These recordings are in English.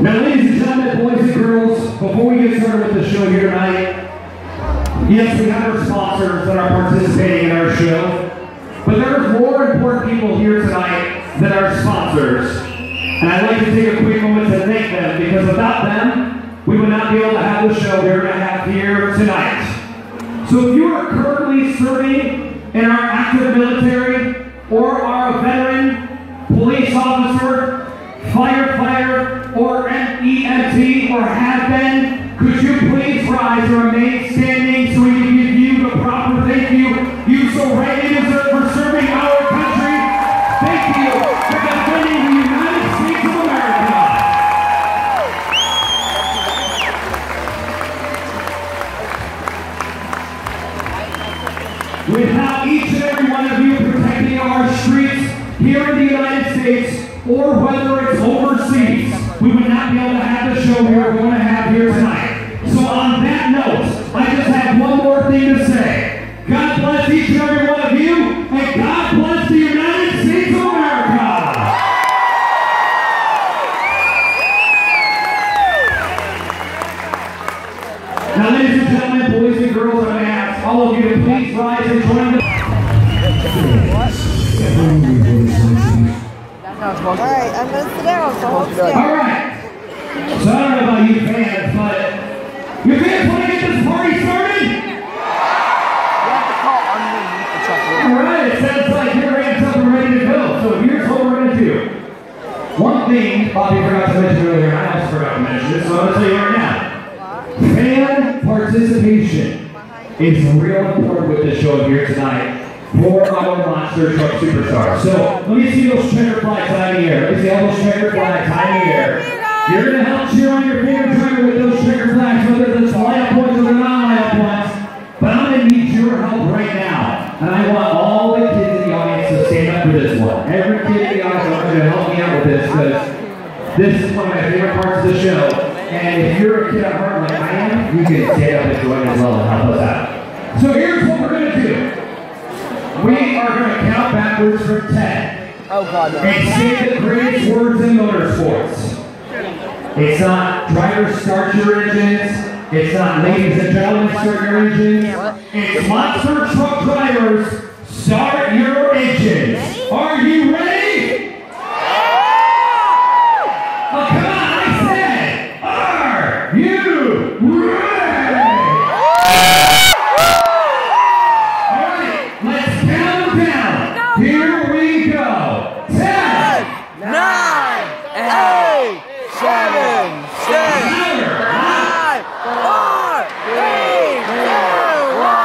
Now, ladies and gentlemen, boys and girls, before we get started with the show here tonight, yes, we have our sponsors that are participating in our show, but there are more important people here tonight than our sponsors. And I'd like to take a quick moment to thank them, because without them, we would not be able to have the show we're going to have here tonight. So if you are currently serving in our active military, or are a veteran, police officer, firefighter, or EMT, or have been, could you please rise and remain standing so we can give you the proper thank you so rightly deserve for serving our country. Thank you for defending the United States of America. Without each and every one of you protecting our streets here in the United States, or whether it's overseas, we would not be able to have the show we are going to have here tonight. So on that note, I just have one more thing to say. God bless each and every one of you, and God bless the United States of America. Now, ladies and gentlemen, boys and girls, I'm going to ask all of you to please rise and join the... Alright, I'm going to sit down, so hold still. Alright. So I don't know about you fans, but you fans want to get this party started? Alright, it sounds like you're amped up and ready to go. So here's what we're going to do. One thing Bobby forgot to mention earlier, and I also forgot to mention this, so I'm going to tell you right now. Fan participation is real important with this show here tonight for our Monster Truck Superstars. So let me see those checker flags high in the air. Let me see all those checker flags high in the air. You're going to help cheer on your favorite driver with those checker flags, whether it's light-up points or non-light-up points. But I'm going to need your help right now. And I want all the kids in the audience to stand up for this one. Every kid in the audience is going to help me out with this, because this is one of my favorite parts of the show. And if you're a kid at heart like I am, you can stand up and join as well and help us out. So here's what we're going to do. We are going to count backwards from 10. Oh, God. No. And say the greatest words in motorsports. It's not drivers start your engines. It's not ladies and gentlemen start your engines. It's monster truck drivers start your engines. Are you ready? Oh, come on, I said, are you ready? Here we go. 10, 9, 8, 7, 6, 5, 4, 3, 2, 1.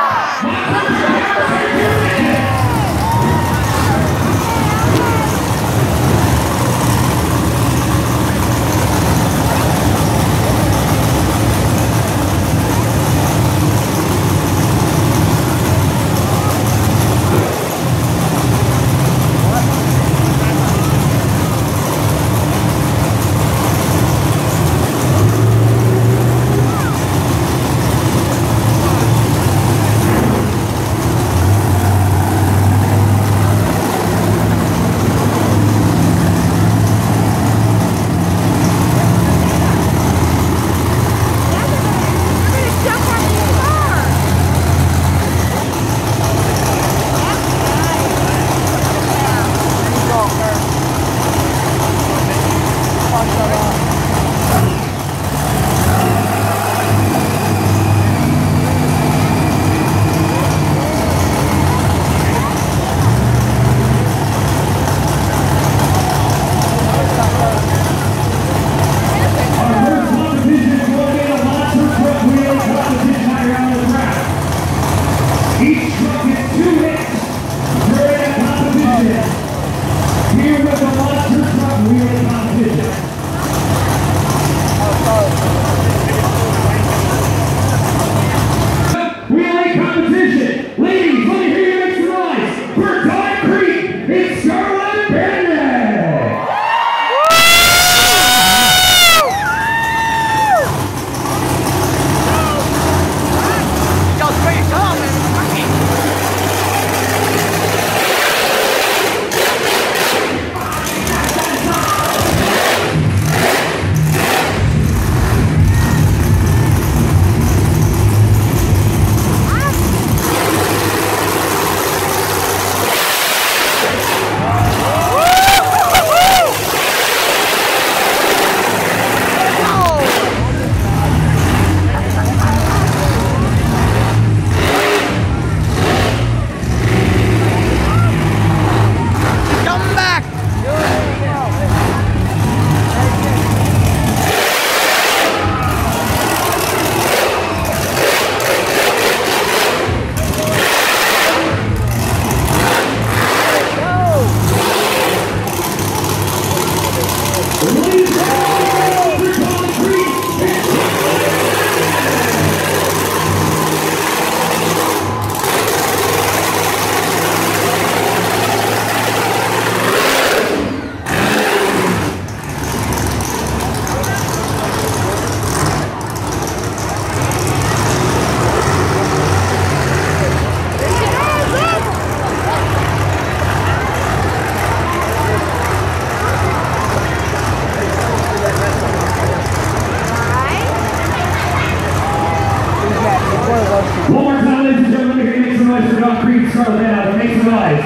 you start with that out there. Make some noise.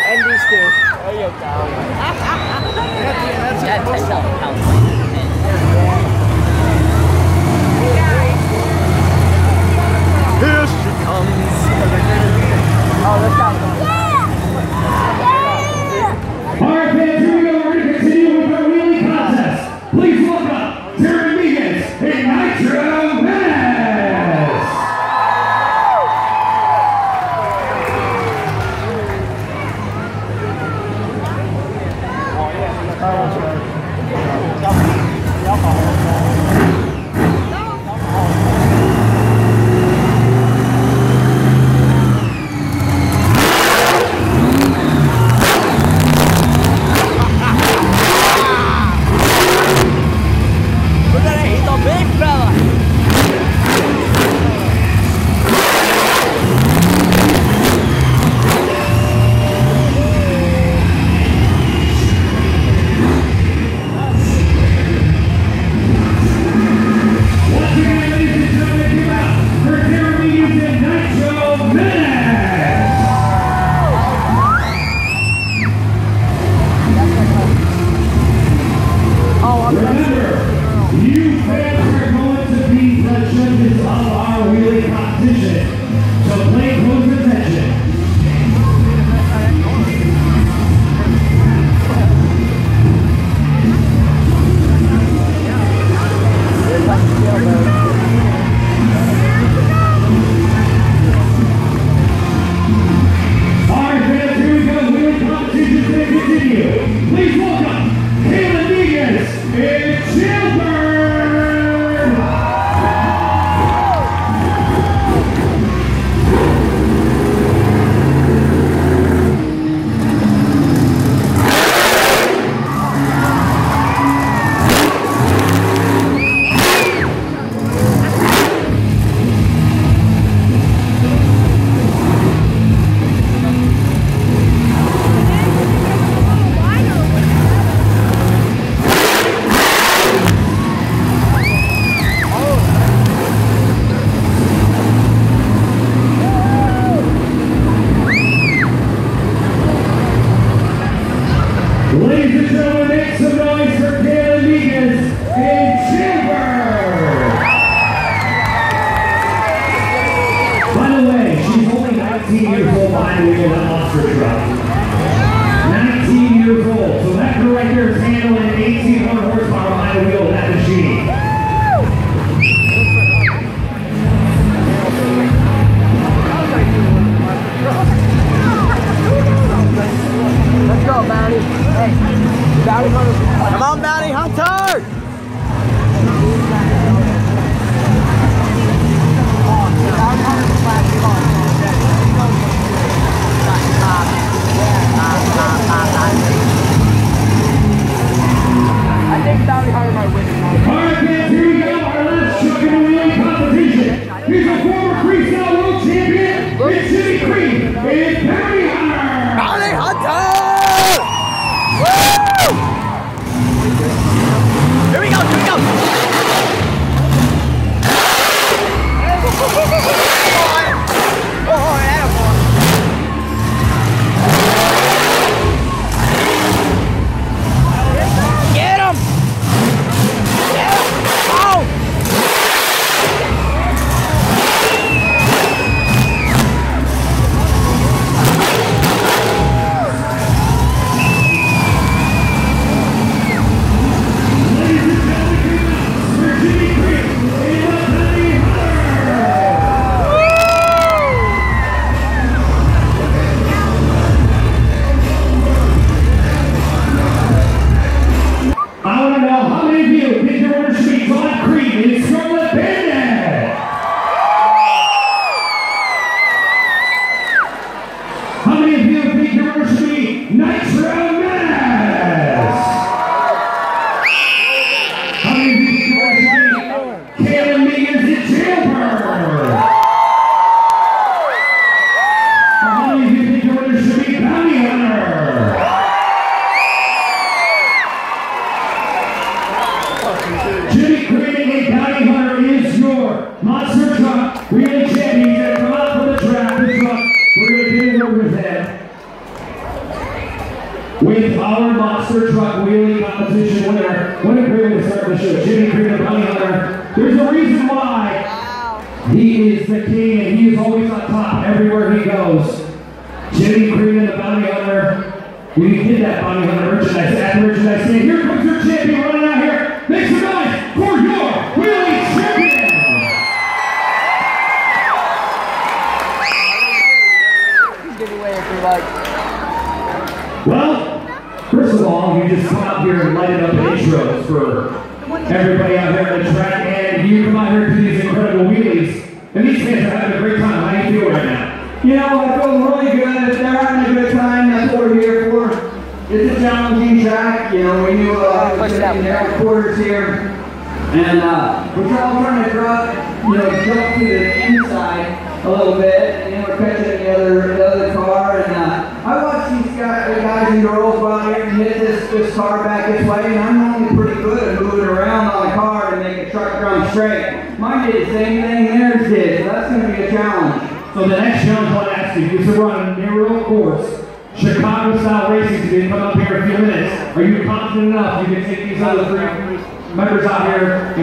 And these two. There you go. Here she comes. Oh, let's go. Alright, fans, here we go. We're going to continue with our wheelie contest. Please welcome Terry Meegans and Nitro Menace. Ladies and gentlemen, make some noise for Kayla Meegans in Chilburn. By the way, she's only 19 years old behind the wheel of that monster truck. 19 years old. So that girl right there is handling 1,800 horsepower behind the wheel of that machine. Let's go, Bounty. Hey, Bounty Hunter. Come on, Bounty Hunter! I think Bounty Hunter might win. Alright, kids, here we go. Our last truck in the wheelie competition. Here's a former freestyle world champion, it's Jimmy Creed, and Bounty Hunter. Bounty Hunter! Here we go, here we go! Get him! Get him! Oh! Jimmy Creed, a bounty hunter, is your monster truck Wheelie champion, he's gonna come out from the track. The truck, we're gonna get him over his head. With our monster truck wheelie competition winner. What a great way to start the show. Jimmy Creed, the bounty hunter. There's a reason why he is the king and he is always on top everywhere he goes. Jimmy Creed, the bounty hunter. We did that bounty hunter merchandise at merchandise stand. Here comes your champion running out here. Make some noise for your wheelie champion. Give away if you like. Well, first of all, you just come out here and light it up intros for everybody out there on the track, and you come out here to these incredible wheelies, and these fans are having a great time. How do you feel right now? You know, I feel really good. They're having a good time. That's what we're here for. It's a challenging track. You know, we knew in their headquarters here, and we're all trying to jump to the inside a little bit, and then we're catching the other car. And I watch these guys and girls go out here and hit this car back this way, and I'm normally pretty good at moving around on a car to make a truck run straight. Mine did the same thing theirs did, so that's going to be a challenge. So the next challenge I want to ask you is to run a narrow course, Chicago-style racing to come up here in a few minutes. Are you confident enough you can take these other three members out here and